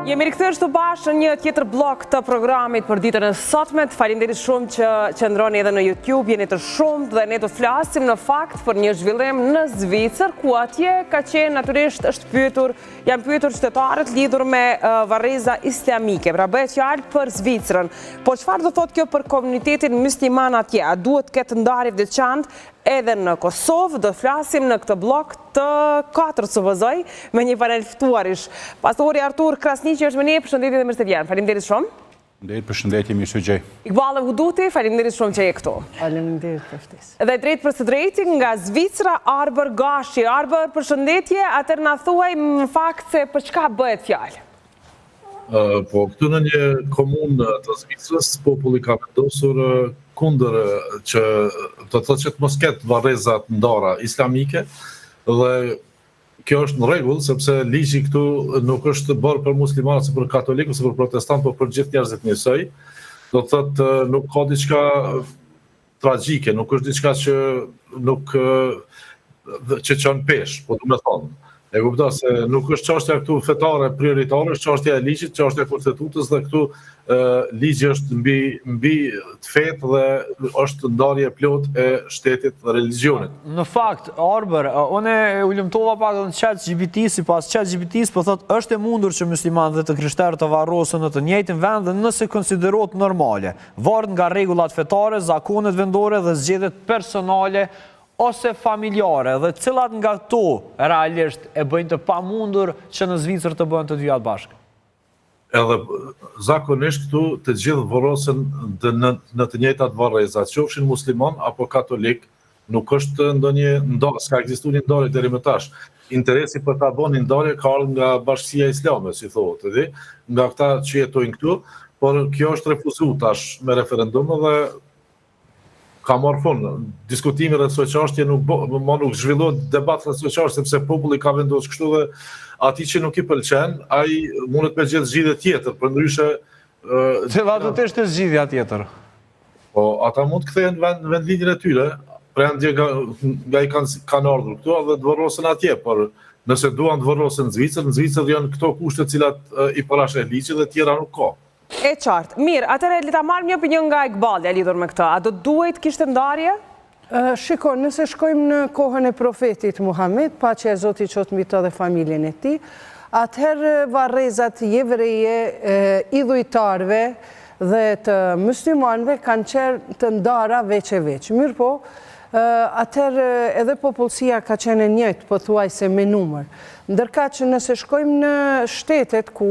Jemi rikthyer së bashku në një tjetër blok të programit për ditën e sotme. Faleminderit shumë që qëndroni edhe në YouTube, jeni të shumtë dhe ne do të flasim në fakt për një zhvillim në Zvicër, ku atje ka qenë natyrisht janë pyetur qytetarët lidhur me varreza islamike. Pra bëhet fjalë për Zvicrën. Po çfarë do thotë kjo për komunitetin musliman atje? A duhet të ketë ndarje veçantë edhe në Kosovë? Do flasim në këtë blok të 4 supozoj me një panel ftuarish. Pastori Artur Krasniqi është me ne, përshëndetje dhe mirë se vjen. Faleminderit shumë. Përshëndetje, mirë se gjej. Iqbal Huduti, faleminderit shumë që je këtu. Faleminderit për ftesën. Dhe drejt për së drejti nga Zvicra, Arber Gashi. Arber, përshëndetje, atëherë na thuaj në fakt se për çka bëhet fjalë. Po, këtu në një komunë të Zvicrës, populli ka vendosur kundër që të thotë që të mos ketë varreza të ndara islamike, dhe kjo është në rregull sepse ligji këtu nuk është bërë për muslimanë ose për katolikë ose për protestant, por për gjithë njerëzit njësoj. Do të thotë nuk ka diçka tragjike, nuk është diçka që çon pesh, po do të thonë. E kuptoj se nuk është çështja këtu fetare prioritare, është çështja e ligjit, çështja e konstitutës, dhe këtu ligji është mbi të fetë dhe është ndarje plot e shtetit dhe religionit. Në fakt, Arber, unë u lëmtova pak në ChatGPT, sipas ChatGPT-s, po thotë është e mundur që muslimanë dhe të krishterët të varrosen në të njëjtin vend dhe nëse konsiderohet normale, varet nga rregullat fetare, zakonet vendore dhe zgjedhjet personale ose familjare, dhe cilat nga këto realisht e bëjnë të pamundur që në Zvicër të bëhen të dyja bashkë? Edhe zakonisht këtu të gjithë varrosen në të njëjtat varreza, qofshin musliman apo katolik, nuk është ndonjë ndarje, s'ka ekzistuar një ndarje deri më tash. Interesi për ta bënë ndarje ka ardhur nga Bashkia Islame, si thotë, edhe nga ata që jetojnë këtu, por kjo është refuzuar tash me referendum dhe ka marrë fund. Diskutimi rreth kësaj çështje nuk zhvillohet debat rreth kësaj çështje sepse populli ka vendosur kështu, dhe atij që nuk i pëlqen, ai mundet me gjetë zgjidhje tjetër, përndryshe Cilat do të ishte zgjidhja tjetër? Po ata mund të kthehen në vendlinjën e tyre, prandaj nga i kanë ardhur këtu dhe të varrosen atje, por nëse duan të varrosen në Zvicër janë këto kushte të cilat i parashë ligjit dhe tjera nuk ka. E qartë. Mirë, atëherë le ta marrim një opinion nga Iqbali lidhur me këtë. A do duhet kishte ndarje? Shiko, nëse shkojmë në kohën e profetit Muhammed, paqja e Zotit qoftë mbi të dhe familjen e tij, atëherë varrezat jevreje, idhujtarëve dhe të muslimanëve kanë qenë të ndara veç e veç. Mirë po, atëherë edhe popullsia ka qenë e njëjtë, pothuajse me numër. Ndërka që nëse shkojmë në shtetet ku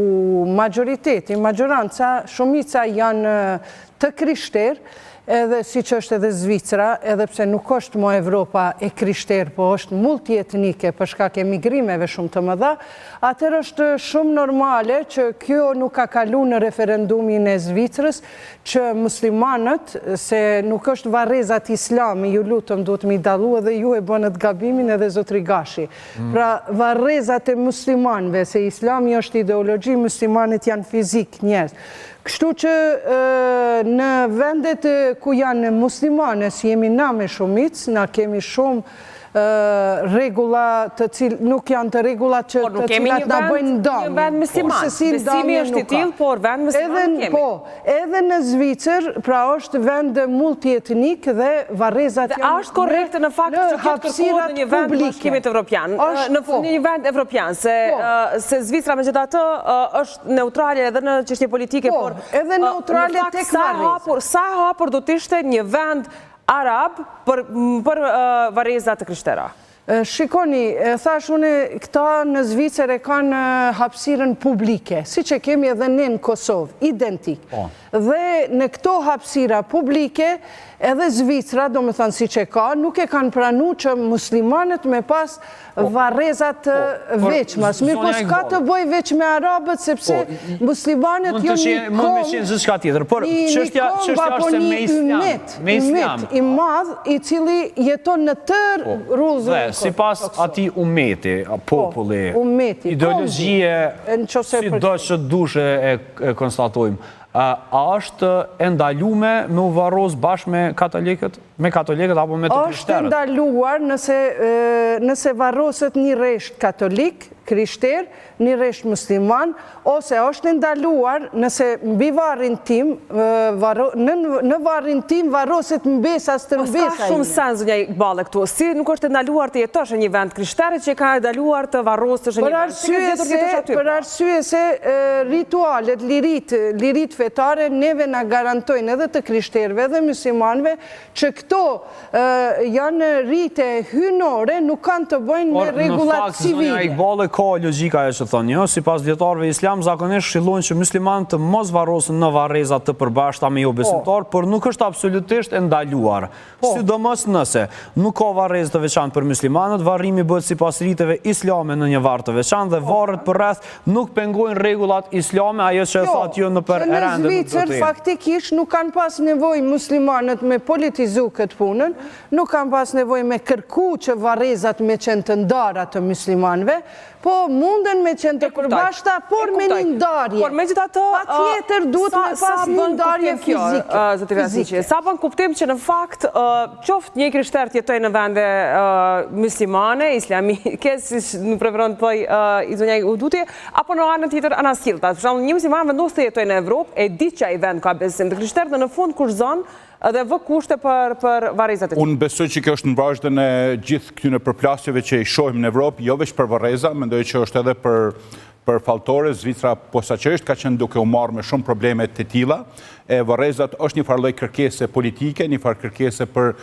majoranca, shumica janë të krishterë, edhe si që është edhe Zvicra, edhe pse nuk është mo Evropa e krishterë, po është multietnike për shkak e migrimeve shumë të mëdha, atër është shumë normale që kjo nuk ka kalu në referendumin e Zvicrës, që muslimanët, se nuk është varrezat islami, ju lutëm duhet mi dalu edhe ju e bënët gabimin edhe zotri Gashi. Pra varrezat e muslimanëve, se islami është ideologi, muslimanët janë fizik njerëz. Kështu që në vendet ku janë muslimane, si jemi na me shumic, na kemi shumë regula të cilë, nuk janë të regula që të cilat na bëjnë dëmë. Një vend musliman, besimi është i tillë, por vend musliman kemi. Po, edhe në Zvicër, pra është vend multietnik dhe varrezat janë... A është korrekte në fakt që kjo kërkohet në një vend bashkimit evropian, në një vend evropian, se Zvicra megjithatë është neutrale edhe në çështje politike, por edhe neutrale tek varreza. Sa hapur do të ishte një vend arab për varrezat të krishtera? Shikoni, thash une, këta në Zvicër e kanë hapësirën publike, si që kemi edhe ne në Kosovë, identik. Dhe në këto hapësira publike, edhe Zvicra, do me thënë si që ka, nuk e kanë pranu që muslimanët me pas varrezat veçmas. Mirë, po s'ka të bëj veç me arabët, sepse muslimanët jo një kom... Mund me qenë zëshka tjetër, por qështja është se me islam. I madh, i cili jeton në tër rrugë. Si pas ati umeti, populli, ideologjie, si do që dushe e konstatojmë, a është e ndalume me u varroz bashkë me katolikët? me katolikët apo me të Është krishterët? ndaluar nëse varroset një resht katolik, krishter, një resht musliman, ose është ndaluar nëse mbi varrin tim, në varrin tim varroset mbesas të Ka mbesa shumë ime. sens zonja Iqballe këtu. Si nuk është ndaluar të jetosh në një vend krishtere që ka ndaluar të varrosësh në një vend? Për arsye se ritualet, lirit fetare, neve na garantojnë edhe të krishterëve dhe muslimanëve që këto janë rite hynore, nuk kanë të bëjnë me rregullat civile. Në fakt, zonja Iqballe, ka logjika e që thonë, jo, sipas dietarëve islam zakonisht këshillojnë që muslimanët të mos varrosen në varreza të përbashkëta me jo besimtar, por nuk është absolutisht e ndaluar. Sidomos nëse nuk ka varrezë të veçantë për muslimanët, varrimi bëhet sipas riteve islame në një varr të veçantë dhe varret përreth nuk pengojnë rregullat islame, ajo që e thatë ju në për Në erende. Zvicër faktikisht nuk kanë pas nevojë muslimanët me politizu këtë punën, nuk kanë pas nevojë me kërku që varrezat me qenë të ndara të muslimanëve, po munden me qenë të përbashkëta, por me një ndarje. Por megjithatë, patjetër duhet me pas një ndarje fizike. Zoti Vasiqi, sa bën kuptim që në fakt qoftë një krishter të jetojë në vende muslimane, islamike, siç nuk preferon të thoj i zonja Uduti, apo në anën tjetër anasjellta. Për shembull, një musliman vendos të jetojë në Evropë, e di që ai vend ka besim të krishterë dhe në fund kurrzon dhe vë kushte për varrezat e tij. Unë besoj që kjo është në vazhdën e gjithë këtyre përplasjeve që i shohim në Evropë, jo veç për varreza, mendoj që është edhe për faltore. Zvicra posaçërisht ka qenë duke u marrë me shumë probleme të tilla. E varrezat është një farë lloj kërkese politike, një farë kërkese për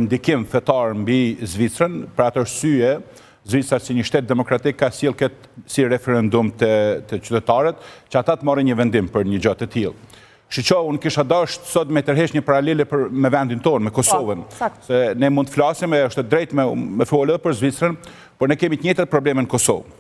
ndikim fetar mbi Zvicrën, për atë arsye Zvicra si një shtet demokratik ka sjell këtë si referendum të qytetarët, që ata të marrin një vendim për një gjë të tillë. Shqo, unë kisha dashtë sot me tërhesh një paralele me vendin tonë, me Kosovën. Se ne mund të flasim e është drejt me folë për Zvicrën, por ne kemi të njëjtat probleme në Kosovë.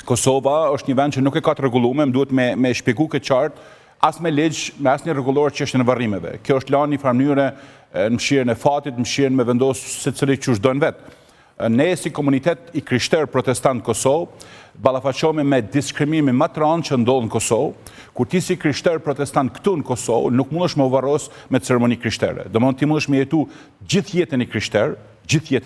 Kosova është një vend që nuk e ka të rregulluar, më duhet me shpjegu këtë qartë, as me ligj, me as një rregullor çështjen e varrimeve. Kjo është lanë një farë mënyre në mëshirën e fatit, mëshirën me vendosë secili çush don vetë. Ne si komunitet i krishterë protestant Kosovë, ballafaqohemi me diskriminimin më të rëndë që ndodh në Kosovë, kur ti si krishter protestant këtu në Kosovë nuk mundesh me u varros me ceremoni krishtere. Domethënë ti mundesh me jetu gjithë jetën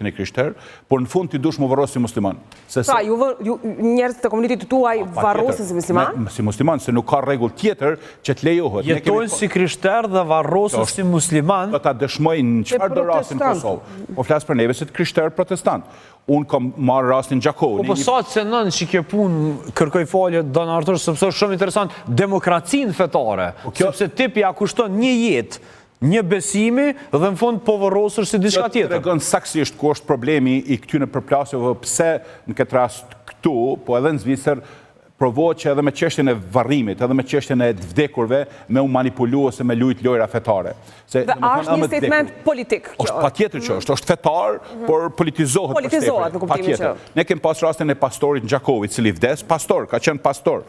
e krishter, por në fund ti dush me varros si musliman. Pra, ju njerëz të komunitetit tuaj varrosen si musliman? Si musliman, se nuk ka rregull tjetër që të lejohet. Jetojnë si krishter dhe varrosen si musliman. Do ta dëshmojnë në çfarë do rastin në Kosovë. Po flas për neve si krishter protestant. Unë kam marrë rastin Gjakovi. Po sa të cënën që kjo punë kërkoj falje Don Artur, sepse është shumë interesant demokracinë fetare, sepse tipi ja kushton një jetë, një besimi dhe në fund po varrosësh si diçka tjetër. Kjo tregon saktësisht ku është problemi i këtyre përplasjeve, pse në këtë rast këtu, po edhe në Zvicër, provohet që edhe me çështjen e varrimit, edhe me çështjen e vdekurve, me u manipulu ose me lujt lojra fetare. Dhe është një statement politik kjo? Është patjetër që është fetar, por politizohet. Politizohet në kuptimin që. Ne kemi pas rastin e pastorit Gjakovit, cili vdes, pastor, ka qenë pastor.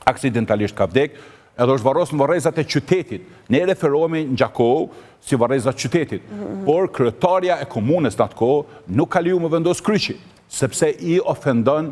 Aksidentalisht ka vdek, edhe është varros në varrezat e qytetit. Ne referohemi në Gjakov si varrezat qytetit, por kryetarja e komunës në atë kohë nuk ka lejuar me vendos kryqi, sepse i ofendon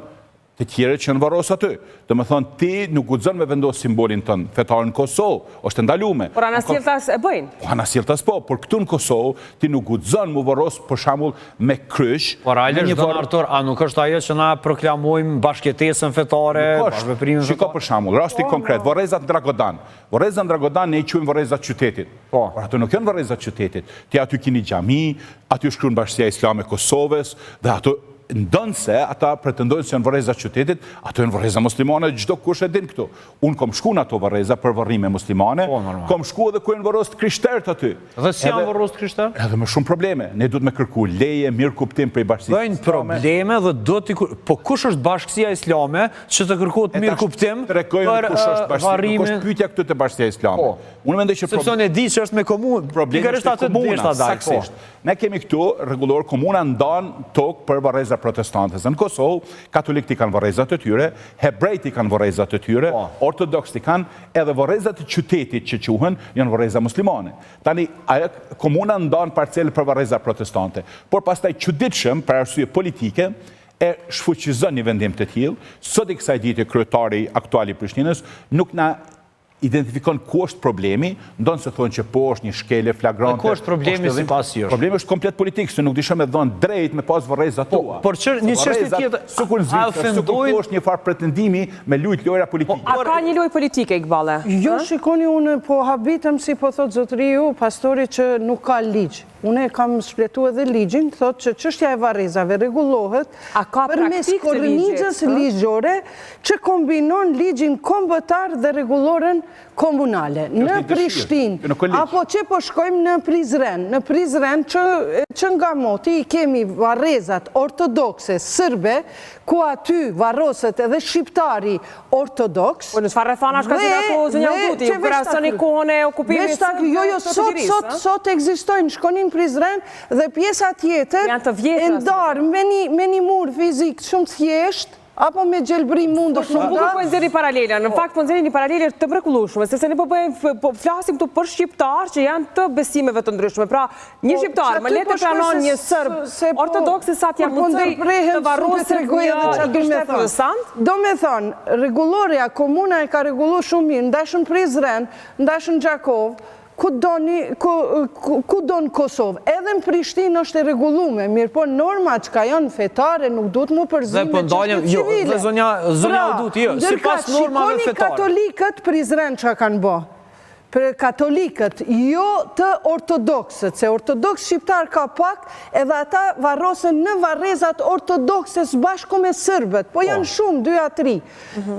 të tjere që në varros aty. Dhe me thonë, ti nuk guxon me vendos simbolin tënë, fetarë në Kosovë, është ndalume. Por anasjelltas e bëjnë? Po anasjelltas po, por këtu në Kosovë, ti nuk guxon mu varros për shembull me kryq. Por ajlesh Don Artur, a nuk është ajo që na proklamojmë bashkëtesën fetare, bashkëveprimin fetare? Shiko për shembull, rasti konkret, varrezat në Dragodan. Varrezat në Dragodan ne i quajmë varrezat qytetit. Por ato nuk janë varrezat qytetit. Ti aty keni xhami, aty shkruan Bashkia Islame e Kosovës dhe ato ndonë se ata pretendojnë se janë varreza qytetit, ato janë varreza muslimane, çdo kush e din këtu. Unë kom shku në ato varreza për varrime muslimane, kom shku edhe ku janë varros të krishterët aty. Dhe si janë varros të krishterë? Edhe me shumë probleme. Ne duhet me kërku leje, mirë kuptim për i bashkësisë. Bëjnë probleme dhe do t'i... Po kush është Bashkësia Islame që të kërkohet mirë kuptim për varrimin? Kush pyetja këtu te Bashkësia Islame? Unë mendoj që sepse unë e di që është me komunë. Problemi është komuna, saktësisht. Ne kemi këtu rregullor, komuna ndan tokë për varreza protestante. Në Kosovë, katolikët i kanë varrezat e tyre, hebrejt i kanë varrezat e tyre, ortodoksët i kanë, edhe varrezat e qytetit që quhen janë varreza muslimane. Tani, komuna ndan parcelë për varreza protestante, por pastaj çuditshëm për arsye politike e shfuqizon një vendim të tillë. Sot i kësaj dite kryetari aktual i Prishtinës nuk na identifikon ku është problemi, ndonë se thonë që po është një shkelje flagrante. Ku është problemi sipas jush? Problemi është komplet politik, se nuk disha me dhënë drejt me pas vërreza tua. Por që një çështje tjetër, sukur në Zvicër, sukur po është një farë pretendimi me lujt lojra politike. A ka një lojë politike, Iqballe? Jo, shikoni, unë po habitem si po thot zotëriu, pastori, që nuk ka ligj. Unë e kam shpletu edhe ligjin, thot që çështja e varrezave rregullohet përmes korniçës ligjore që kombinon ligjin kombëtar dhe rregulloren komunale. Në Prishtinë, apo që po shkojmë në Prizren. Në Prizren që nga moti i kemi varrezat ortodokse sërbe, ku aty varroset edhe shqiptari ortodoks. Po në çfarë thanash ka qenë ato zënja Uduti, ju krahasoni kohën e okupimit të sot ekzistojnë, shkonin Prizren dhe pjesa tjetër e ndarë me një mur fizik shumë thjesht, apo me gjelbri mundë shumë bukur po nxjerrni paralela. Në fakt po nxjerrni një paralelë të mrekullueshme, sepse ne po flasim këtu për shqiptar që janë të besimeve të ndryshme. Pra, një shqiptar më le të pranon një serb ortodoks sa t'ia mundësoj të varrosë do me thonë, rregulloria komuna e ka rregulluar shumë mirë, ndashën Prizren, ndashën Gjakov, ku donë Kosovë. Edhe në Prishtinë është e rregulluar, mirë po norma që ka janë fetare nuk duhet mu përzime çështje civile. Dhe zonja Uduti, sipas normave fetare. Katolikët Prizren që kanë bë. Për katolikët, jo të ortodoksët, se ortodoks shqiptar ka pak, edhe ata varrosen në varrezat ortodokse së bashku me sërbët, po janë shumë, 2-3,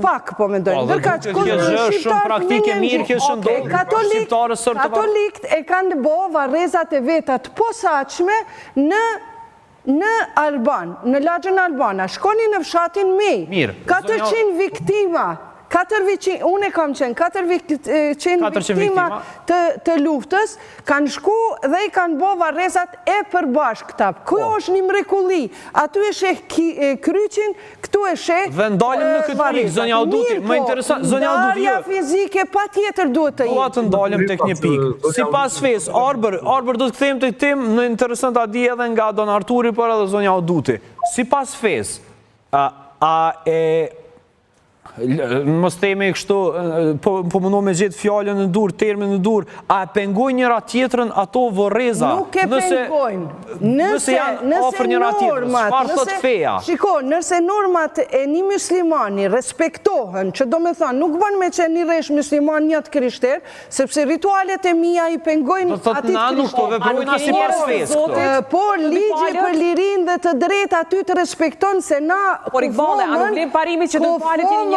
pak po mendojnë. Shumë praktike mirë kështë ndodhë, shqiptarës sërë të varrë. Katolikët e kanë bo varrezat e vetat posaçme në Alban, në lagjën Albana, shkoni në fshatin Mej, 400 viktima, unë e kam qenë 400 viktima të luftës, kanë shku dhe i kanë bo varrezat e përbashkëta. Kjo është një mrekulli. Aty e sheh kryqin, këtu e sheh dhe ndalim në këtë pikë, zonja Uduti, më interesant, zonja Uduti, ndarja fizike pa tjetër duhet të jetë. Dua të ndalim tek një pikë. Sipas fesë, Arber do të kthejmë tek tim, në interesant a di edhe nga Don Arturi, por edhe zonja Uduti. Sipas fesë, mos themi kështu, po mundu me gjithë fjallën në dur, termin në dur, a e pengojnë njëra tjetrën ato vorreza? Nuk e pengojnë. Nëse janë ofër njëra tjetrën, çfarë thot feja? Shiko, nëse normat e një muslimani respektohen, që do me thënë, nuk ban me qenë një resh musliman njët krishter, sepse ritualet e mija i pengojnë atit krishter. Na nuk po veprojna si pas fesë këto. Por ligje për lirin dhe të drejt aty të respekton se na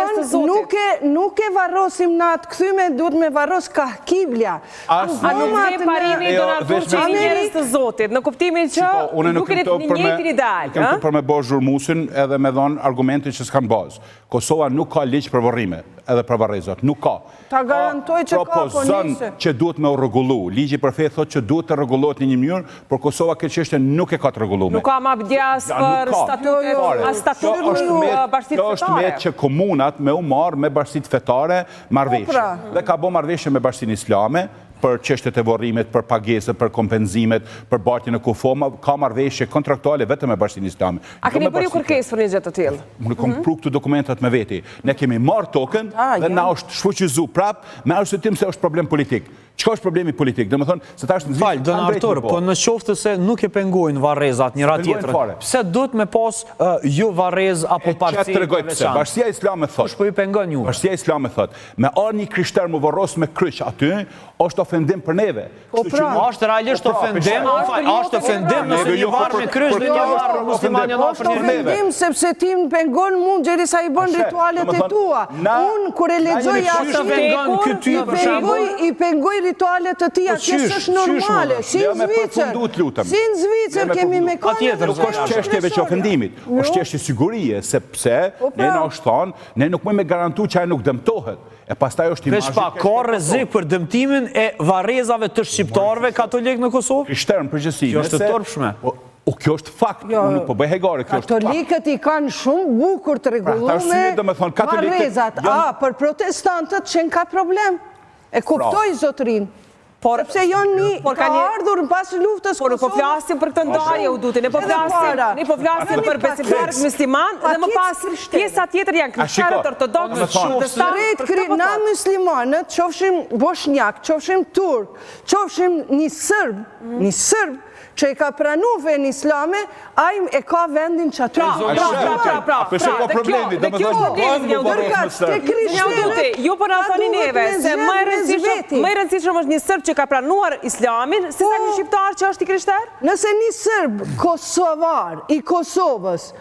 nuk e varrosim në atë këthyme, duhet me varros ka kiblja. A nuk vjen parimi do në artur që një njerëz të Zotit, në kuptimin që nuk e një njëjtin ideal. Në këmë për me bo zhurmusin edhe me dhonë argumentin që s'kanë bazë. Kosova nuk ka liqë për varrime edhe për varrezat, nuk ka. Ta garantoj që ka, po njëse. Që duhet me u rregullu. Ligji për fe thot që duhet të rregullohet në një mënyrë, por Kosova këtë çështje nuk e ka të rregulluar. Nuk ka mabdjas për statutin bashkësitë Kjo është me që komunat me u marrë me bashkësitë fetare marrëveshje. Dhe ka bo marrëveshje me bashkësinë islame, për çështjet e varrimit, për pagesët, për kompenzimet, për bartjen e kufoma, ka marrëveshje kontraktuale vetëm me bashkësinë islame. A keni bërë kërkesë për një gjë të tillë? Unë kam pru këtu dokumentat me veti. Ne kemi marrë tokën dhe na është shfuqizu prap me arsyetëm se është problem politik. Çka është problemi politik? Domethënë, se tash në Zvicër, Don Artur, po në qoftë se nuk e pengojnë varrezat njëra tjetrën, pse duhet me pas jo varrez apo parci? Bashkia Islame thot. Kush po i pengon ju? Bashkia Islame thot, me një krishter më varros me kryq aty, është ofendim për neve. Është realisht ofendim, është ofendim nëse një varr me kryq dhe një varr musliman janë afër një neve. Është ofendim sepse ti më pengon mund derisa i bën ritualet e tua. Unë kur e lexoj atë i pengoj ritualet të tia, kësë është normale, si në Zvicër kemi me kone nuk është çështjeve që ofendimit, është çështje sigurie, sepse ne na është thonë, ne nuk mëjmë garantu që ai nuk dëmtohet. E pastaj është imazhi. Veç pa ka rrezik për dëmtimin e varrezave të shqiptarëve katolik në Kosovë? Krishterë në përgjithësi. Kjo është turpshme. Kjo është fakt, unë po bëj hegare, kjo është fakt. Katolikët i kanë shumë bukur të rregulluar varrezat, për protestantët që ka problem. E kuptoj zotrin. Sepse janë një ka ardhur pas luftës Por nuk po flasim për këtë ndarje u duti, ne po flasim për besimtarët musliman dhe më pas pjesa tjetër janë krishterët ortodoks. Na muslimanët, qofshim bosnjak, qofshim turk, qofshim një sërb që i ka pranu fen islame, aj e ka vendin që aty. Ju për në thoni neve, se më e rëndësishëm është një sërb që ka pranuar islamin, se sa një shqiptar që është i krishter? Nëse një sërb kosovar i Kosovës,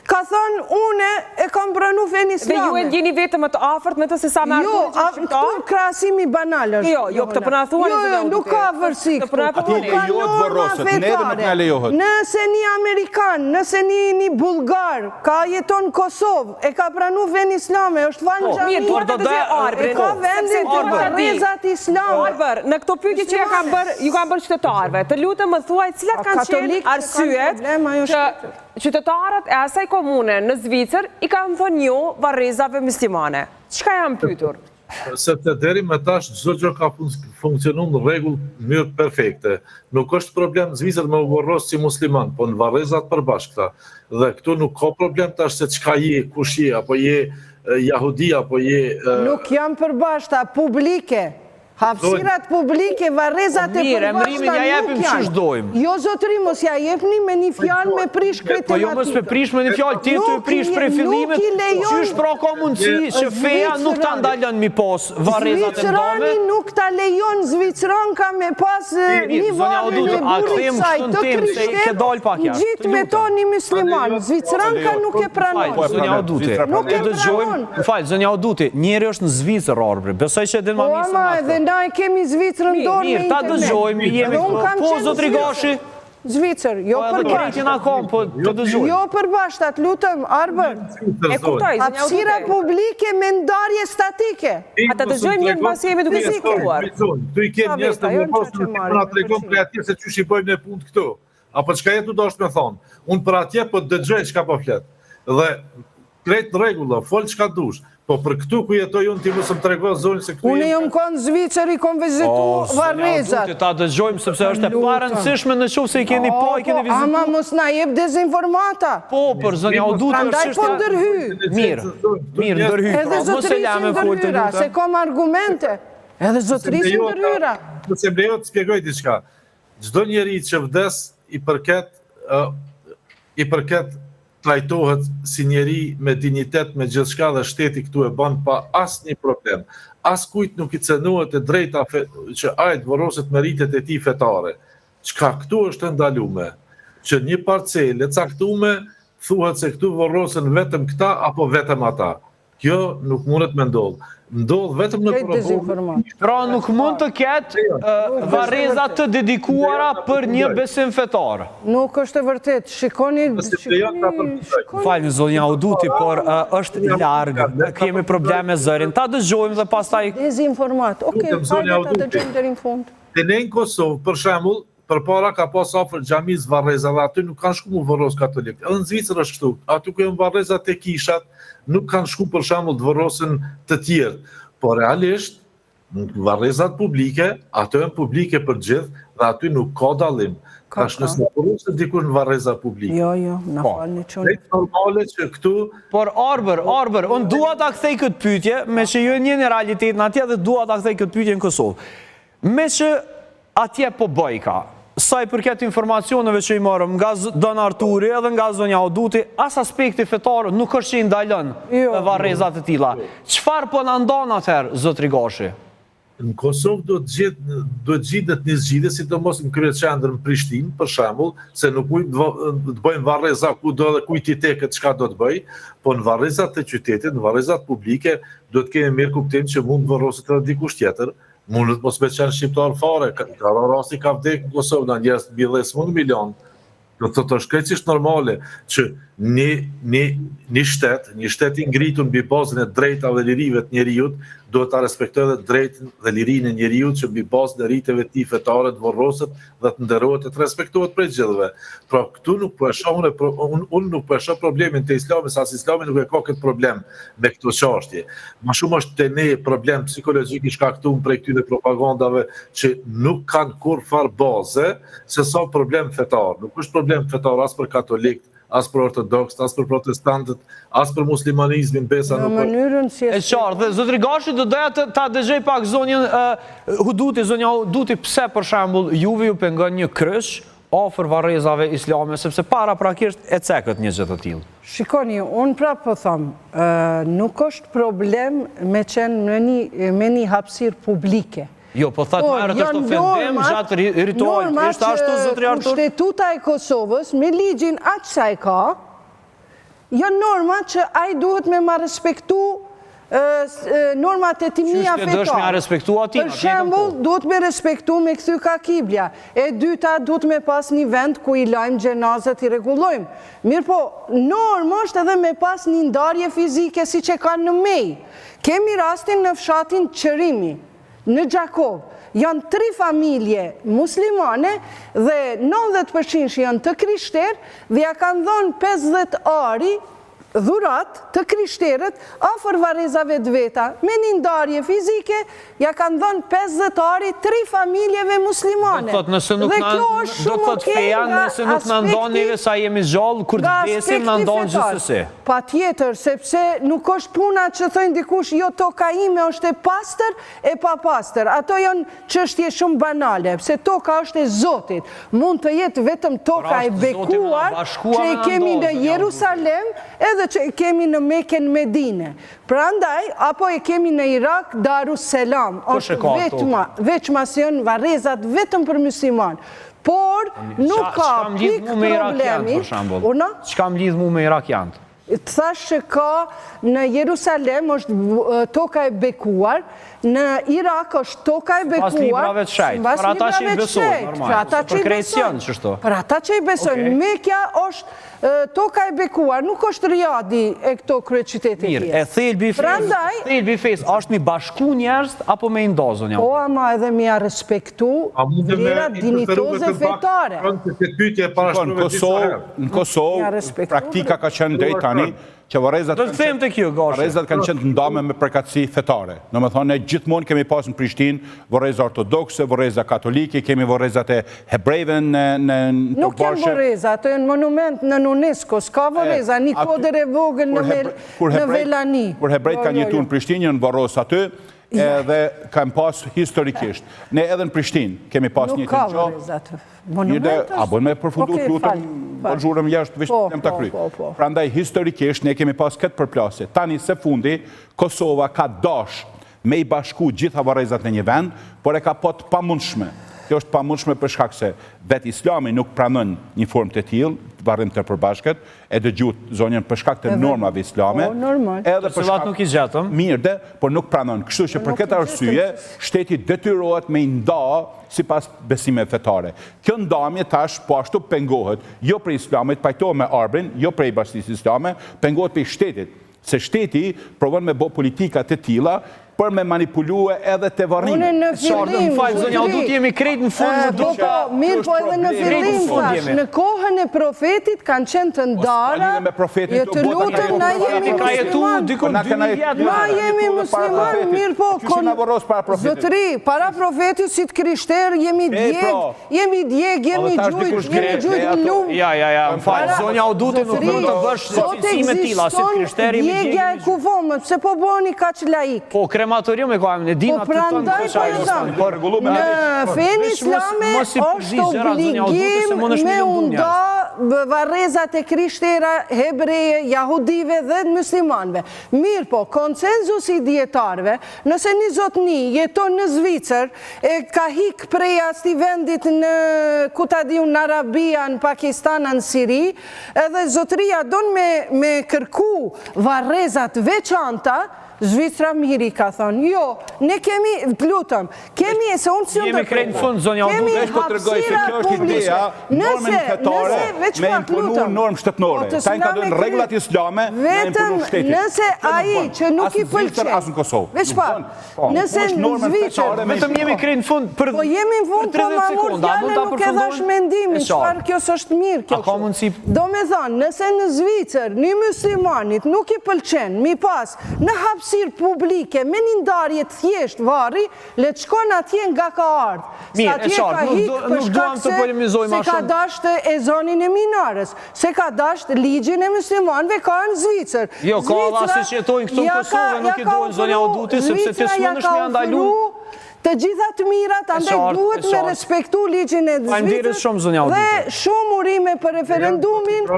ka thonë, une e kam pranu fen islame. Dhe ju e ndjeni vetëm të afërt me të se sa me ardhur që shqiptar? Jo, këtu krasimi banal është. Jo, këtë për në thuar e Jo, nuk ka vërsi këtu. Ati lejohet vërrosët, neve nuk nga lejohet. Nëse një Amerikan, nëse një Bulgar, ka jeton Kosovë, e ka pranu fen islame, është fanë gjami. Mirë, duar të dëzhe Arbër. E ka vendin të varrezat islame. Arbër, në këto pyetje që ju kam bërë qytetarëve, të lutem më thuaj cilat kanë qenë arsyet që qytetarët e asaj komune në Zvicër i kanë thënë jo varrezave muslimane. Çka janë pyetur? Sepse deri më tash çdo gjë ka funksionuar në rregull në mënyrë perfekte. Nuk është problem Zvicër me u varros si musliman, po në varrezat përbashkëta. Dhe këtu nuk ka problem tash se çka je, kush je, apo je jahudi, apo je... Nuk janë përbashkëta, publike. Hapësirat publike, varrezat e Mirë, emrimin ja jepim që shdojmë. Jo, zotëri, mos ja jepni me një fjalë me prish këtë tematikë. Po jo mos me prish me një fjalë, ti të prish prej fillimit, qysh pra ka mundësi që feja nuk ta ndalën mi pas varrezat e ndome. Zvicrani nuk ta lejon Zvicran ka me pas një varrë e burit saj të krishter, gjitë me to një musliman. Zvicran ka nuk e pranon. Zonja Oduti, Nuk e pranon. Më falë, zonja Oduti, njeri është në Zvicër, Arbër, besoj që edhe ma misë na e kemi Zvicrën dorë me internet. Mirë, ta dëgjojmë, jemi po zotri Gashi. Zvicër, jo përbashkët. Po dëgjojmë. Jo përbashkët, lutëm, Arbër. E kuptoj, hapësira publike me ndarje statike. A ta dëgjojmë njërë pasi jemi duke sikuar. Tu i kemë njës të më posë në të tregon për atje se që shqipojmë në punë këtu. Apo qka jetu do është me thonë. Unë për atje po dëgjoj qka po fletë. Dhe krejt në regullë, folë qka dush. Po për këtu ku jetoj unë ti mësëm të rego zonë se këtu... Unë jam konë Zvicër i kom vizitu varrezat. Ta dëgjojmë sepse është e parëndësishme në qovë se i keni pa, i keni vizitu. Ama mos na jep dezinformata. Po, për zonja Oduti është Prandaj po ndërhy. Mirë, ndërhy. Edhe zotërisë ndërhyra, se kom argumente. Edhe zotërisë ndërhyra. Nëse më lejo të spjegoj diçka. Çdo njeri që vdes i përket trajtohet si njeri me dignitet, me gjithçka dhe shteti këtu e bën pa asnjë problem. As kujt nuk i cenohet e drejta që ai të varroset meritet e tij fetare. Çka këtu është ndaluar? Që një parcele caktuar thuhet se këtu varrosen vetëm këta apo vetëm ata. Kjo nuk mundet me ndodhë. Ndodhë vetëm në provokim. Pra nuk mund të ketë varreza të dedikuara për një besim fetar. Nuk është e vërtet. Shikoni... Falë, zonja Oduti, por është largë. Kemi probleme zërin. Ta dëgjojmë dhe pastaj... Dezinformat. Oke, falë ta dëgjojmë deri në fund. Te ne në Kosovë, për shembull, përpara ka pas afër xhamis varreza dhe aty nuk kanë shku mu varros katolik. Edhe në Zvicër është kështu. Aty ku janë varreza te kishat, nuk kanë shku për shembull të varrosin të tjerë. Por realisht, varrezat publike, ato janë publike për gjithë dhe aty nuk ka dallim. Tash nëse varroset dikush në varreza publike. Jo, na falni çoni. Është normale që këtu... Por Arbër, unë dua ta kthej këtë pyetje, me që ju njeni realitetin atje dhe dua ta kthej këtë pyetje në Kosovë. Me që atje po bëjka, sa i përket informacioneve që i marëm nga Don Arturi edhe nga zonja Oduti, as aspekti fetar nuk është që i ndalën me varrezat e tilla. Çfarë po na ndan atëherë, zotri Gashi? Në Kosovë do të gjitet një zgjidhje, sidomos në kryeqendër në Prishtinë, për shembull, se nuk të bëjmë varreza ku do dhe kujt i teket çka do të bëj, po në varrezat e qytetit, në varrezat publike, do të kemi mirë kuptim që mund të varroset edhe dikush tjetër. Mundet mos me qenë shqiptar fare, ka rasti ka vdek në Kosovë, në njerëz mbi 10 milion. Do të thotë është krejtësisht normale që një shtet i ngritur mbi bazën e drejtave dhe lirive të njeriut, duhet ta respektojë dhe drejtën dhe lirinë e njeriut që mbi bazën e rritjeve të tij fetare të varroset dhe të nderohet e të respektohet prej gjithëve. Pra këtu nuk po e shoh unë nuk po e shoh problemin te Islami, sa Islami nuk e ka këtë problem me këto çështje. Më shumë është te ne problem psikologjik i shkaktuar prej këtyre propagandave që nuk kanë kurrë baze, se sa problem fetar. Nuk është problem fetar as për katolikët, as për ortodoksët, as për protestantët, as për muslimanizmin, besa në nuk mënyrën si E qartë, dhe zotri Gashi do doja ta dëgjoj pak zonjën zonja Huduti, pse për shembull juve ju pengon një kryq afër varrezave islame, sepse paraprakisht e cekët një gjë të tillë. Shikoni, unë prapë po them, nuk është problem me qenë me një hapësirë publike. Jo, po thatë merët është ofendim gjatë ritualit. Ishte ashtu, zotri Artur? Kushtetuta e Kosovës, me ligjin aq sa e ka, janë norma që ai duhet me ma respektu normat e timia fetare. Qysh të dësh me a respektu atina? Për shembull, duhet me respektu me kthy ka kibla. E dyta, duhet me pas një vend ku i lajmë gjenazet, i rregullojmë. Mirë po, normë është edhe me pas një ndarje fizike si që kanë në mej. Kemi rastin në fshatin Qërimi, në Gjakov. Janë 3 familje muslimane dhe 90% janë të krishterë dhe ja kanë dhënë 50 ari dhurat të krishterët afër varrezave të veta. Me një ndarje fizike, ja kanë dhënë 50 ari 3 familjeve muslimane. Do të thotë feja, nëse nuk na ndon neve sa jemi gjallë, kur të vdesim na ndon gjithsesi. Patjetër, sepse nuk është puna që thojnë dikush, jo toka ime është e pastër e pa pastër. Ato janë çështje shumë banale, pse toka është e Zotit. Mund të jetë vetëm toka e bekuar që e kemi në Jerusalem, edhe që e kemi në Mekën Medine. Prandaj, apo e kemi në Irak, Darusselam, është veçmas janë varrezat vetëm për musliman. Por, nuk ka pik problemi. Çka më lidh mu me irakianët? Të thash që ka në Jerusalem është toka e bekuar, në Irak është toka e bekuar. Pas librave të shajt, për ata që i besojnë, normal. Për krejcion, qështu? Për ata që i besojnë. Mekja është toka e bekuar, nuk është Riyadi e këto kryeqytete tjera. Mirë, e thelbi fes, është mi bashku njerëz apo me indozën? Po, ama edhe mi a respektu vlerat dinitoze fetare. Në Kosovë, praktika ka qenë drejt tani, që varrezat kanë qenë të ndame me përkatësi fetare. Në më thonë, gjithmonë kemi pas në Prishtinë varreza ortodokse, varreza katolike, kemi varrezat e hebrejve në Nuk janë varreza, ato janë monument në UNESCO, s'ka varreza, një kodër e vogël në Velani. Kur hebrejt kanë jetu në Prishtinë, janë varros aty, edhe kanë pas historikisht. Ne edhe në Prishtinë kemi pas një të Nuk ka varrezat. Monument është? A bën me përfundu të lutëm, për zhurëm jashtë vishtë të të kry. Pra ndaj, historikisht, ne kemi pas këtë përplasje. Tani se fundi, Kosova ka dash me i bashku gjitha varrezat në një vend, por e ka po të pamundshme. Kjo është pamundshme për shkak se vetë Islami nuk pranon një formë të tillë, varrim të përbashkët, e dëgjut zonjën për shkak të normave islame. Edhe për shkak nuk i zgjatëm. Mirë, por nuk pranon. Kështu që për këtë arsye, shteti detyrohet me nda sipas besimeve fetare. Kjo ndamje tash po ashtu pengohet, jo për Islamit, pajtohet me arbrin, jo për bashkisë islame, pengohet për shtetit. Se shteti provon me bë politika të tilla për me manipulue edhe të varrime. Unë në fillim... Zonja Huduti jemi krejt në fund. Mirë, po edhe në fillim thash, në kohën e profetit kanë qenë të ndara, të lutëm, na jemi musliman. Na jemi musliman, mirë po, zotëri, para profetit si të krishter, jemi djeg, jemi gjujt në lumë. Ja, më falë, zonja Huduti nuk mund të bësh cilësime tilla, si të krishter, jemi djeg. Djegja e kuvomët, se po bëni ka që laik. Krematorium e kohëm, në dina të të në këshaj. Në fen islame është obligim me unda varrezat e krishtera, hebreje, jahudive dhe muslimanve. Mirë po, konsenzus i djetarve, nëse një zotni jeton në Zvicër, e ka hik prej asti vendit në kutadiu në Arabia, në Pakistan, në Siri, edhe zotria don me kërku varrezat veçanta, Zvicra miri ka thonë, jo, ne kemi, lutëm, kemi, se unë si unë Jemi krejnë fund, zonja kemi Veç po të regoj se kjo është ideja, normën fetare me imponu normë shtetënore. Ta i ka dojnë regullat islame me imponu shtetit. Nëse aji që nuk i pëlqen, Asë në Kosovë. veç pa, nëse në Zvicër, Vetëm jemi krejnë fund për 30 po jemi në fund, po ma mund fjale nuk e dhash mendimin, qëfar kjo s'është mirë kjo. A ka mundësi? Do me thonë, nëse në Zvicër një muslimanit nuk i pëlqen, mi pas në hapësirë publike, me një ndarje thjesht vari, le të shkon atje nga ka ardhë. Mirë, e qartë, nuk duam të polemizojmë ma se ka shumë. dasht e zonin e minarës, se ka dasht ligjin e muslimanve ka në Zvicër. Jo, ka dha se jetojnë këtu në Kosovë, nuk i dojnë zonja Auduti, sepse të s'mëndesh me ndalu. Të gjitha të mirat, andaj duhet me respektu ligjin e Faleminderit shumë, zonja Zvicër Auduti. dhe shumë urime për referendumin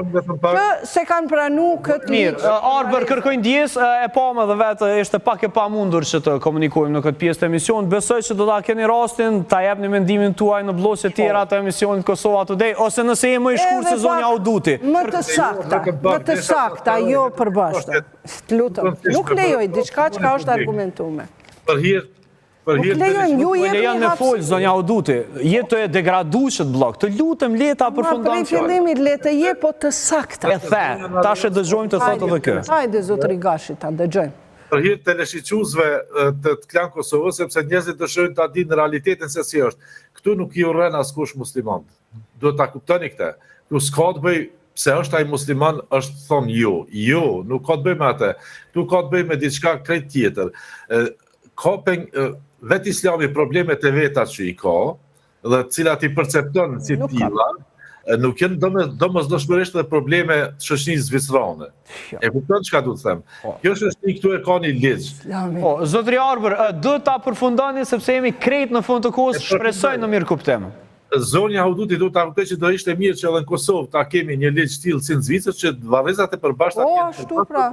që se kanë pranu këtë Mirë, ligjë. Arber kërkojnë dijes, e pa me dhe vetë ishte pak e pa mundur që të komunikojmë në këtë pjesë të emision. Besoj që do ta keni rastin, ta jepni mendimin tuaj në blosje tjera të emisionit Kosova Today, ose nëse je më i shkurtë se zonja Auduti. Më të sakta, jo përbashkëta. Lutëm, nuk lejoj, diçka që ka është argumentume. Për hir Nuk lejojmë, ju Po jemi lejon me fol, zonja Auduti, je të e degraduar blok, të lutem leta Ma përfundon prej fjalën. fillimit le të je, po të sakta. E the, tash e dëgjojmë të thotë edhe kë. Hajde, zotëri Gashi, ta dëgjojmë. për hir të teleshqyqyesve të klan Kosovës, sepse njerëzit dëshirojnë ta dinë realitetin se si është. Këtu nuk i urren askush musliman. Duhet ta kuptoni këtë. Këtu s'ka të bëj pse është ai musliman, është thonë jo, nuk ka të bëj me atë. Këtu ka të bëj me diçka krejt tjetër. Vetë Islami problemet e veta që i ka, dhe cilat i percepton si tilla, nuk janë domosdoshmërisht dhe probleme të shoqërisë zvicrane. E kupton çka du të them? Kjo shoqëri këtu e ka një ligj. Po, zotëri Arber, do ta përfundoni sepse jemi krejt në fund të kohës, shpresoj në mirë kuptim. Zonja Auduti do ta kuptoj që do ishte mirë që edhe në Kosovë ta kemi një ligj tillë si në Zvicër që varrezat e përbashkëta O, ashtu pra.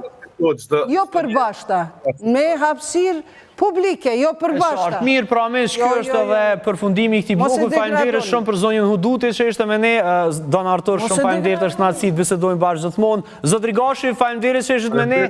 Jo përbashkëta, me hapësirë publike, jo përbashkëta. Mirë, pra mesh, kjo është edhe përfundimi i këtij bloku. Faleminderit shumë për zonjën Auduti që ishte me ne. Don Artur, shumë faleminderit, është kënaqësi të bisedojmë bashkë gjithmonë. Zotri Gashi, faleminderit që ishit me ne.